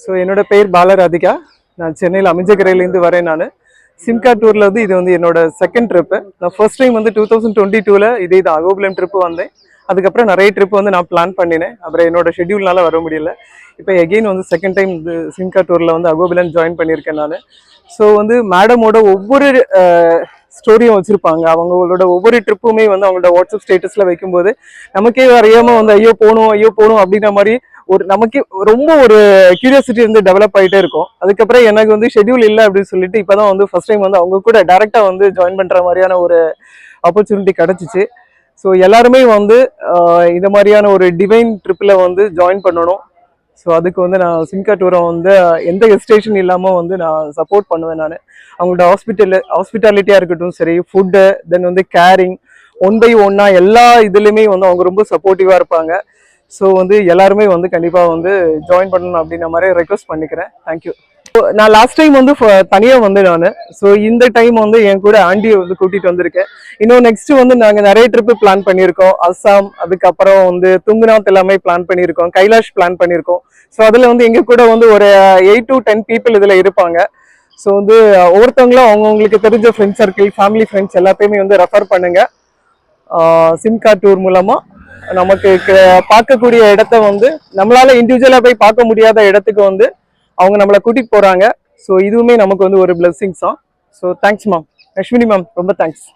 So என்னோட பேர் பாலராதிகா. நான் சென்னையில் அமைஞ்சக்கரையிலேருந்து வரேன். நான் சிம்கா டூரில் வந்து இது வந்து என்னோட செகண்ட் ட்ரிப்பு. நான் ஃபர்ஸ்ட் டைம் வந்து 2022 இதே இது அகோபிலம் ட்ரிப்பு வந்தேன். அதுக்கப்புறம் நிறைய ட்ரிப் வந்து நான் பிளான் பண்ணினேன். அப்புறம் என்னோட ஷெட்யூல்னால வர முடியல. இப்போ எகெயின் வந்து செகண்ட் டைம் இது சிம்கா டூரில் வந்து அகோபிலம் ஜாயின் பண்ணியிருக்கேன் நான். ஸோ வந்து மேடமோட ஒவ்வொரு ஸ்டோரியும் வச்சுருப்பாங்க. அவங்களோட ஒவ்வொரு ட்ரிப்புமே வந்து அவங்களோட வாட்ஸ்அப் ஸ்டேட்டஸில் வைக்கும்போது நமக்கே அறியாமல் வந்து ஐயோ போகணும் அப்படின்ற மாதிரி ஒரு நமக்கே ரொம்ப ஒரு கியூரியாசிட்டி வந்து டெவலப் ஆகிட்டே இருக்கும். அதுக்கப்புறம் எனக்கு வந்து ஷெட்யூல் இல்லை அப்படின்னு சொல்லிட்டு இப்போதான் வந்து ஃபர்ஸ்ட் டைம் வந்து அவங்க கூட டேரெக்டாக வந்து ஜாயின் பண்ணுற மாதிரியான ஒரு ஆப்பர்ச்சுனிட்டி கிடச்சிச்சு. ஸோ எல்லாருமே வந்து இந்த மாதிரியான ஒரு டிவைன் ட்ரிப்பில் வந்து ஜாயின் பண்ணணும். ஸோ அதுக்கு வந்து நான் சிம்கா டூரை வந்து எந்த ஹெசிடேஷன் இல்லாமல் வந்து நான் சப்போர்ட் பண்ணுவேன். நான் அவங்களோட ஹாஸ்பிட்டாலிட்டியாக இருக்கட்டும் சரி, ஃபுட்டு, தென் வந்து கேரிங், 1/1 எல்லா இதுலேயுமே வந்து அவங்க ரொம்ப சப்போர்ட்டிவாக இருப்பாங்க. ஸோ வந்து எல்லாருமே வந்து கண்டிப்பாக வந்து ஜாயின் பண்ணணும் அப்படின்ற மாதிரி ரெக்வஸ்ட் பண்ணிக்கிறேன். தேங்க்யூ. நான் லாஸ்ட் டைம் வந்து தனியாக வந்து நான் ஸோ இந்த டைம் வந்து என் கூட ஆண்டியை வந்து கூட்டிகிட்டு வந்திருக்கேன். இன்னும் நெக்ஸ்ட் வந்து நாங்கள் நிறைய ட்ரிப்பு பிளான் பண்ணியிருக்கோம். அஸ்ஸாம், அதுக்கப்புறம் வந்து துங்குநாத் எல்லாமே பிளான் பண்ணியிருக்கோம். கைலாஷ் பிளான் பண்ணியிருக்கோம். ஸோ அதில் வந்து எங்கள் கூட வந்து ஒரு 8 to 10 பீப்புள் இதில் இருப்பாங்க. ஸோ வந்து ஒவ்வொருத்தவங்களும் அவங்கவுங்களுக்கு தெரிஞ்ச ஃப்ரெண்ட்ஸ் சர்க்கிள், ஃபேமிலி ஃப்ரெண்ட்ஸ் எல்லாத்தையுமே வந்து ரெஃபர் பண்ணுங்கள். சிம்கா டூர் மூலமாக நமக்கு பார்க்கக்கூடிய இடத்த வந்து நம்மளால இண்டிவிஜுவலாக போய் பார்க்க முடியாத இடத்துக்கு வந்து அவங்க நம்மளை கூட்டிகிட்டு போகிறாங்க. ஸோ இதுவுமே நமக்கு வந்து ஒரு பிளெஸிங்ஸ் தான். So thanks ma'am. Ashwini ma'am, ரொம்ப தேங்க்ஸ்.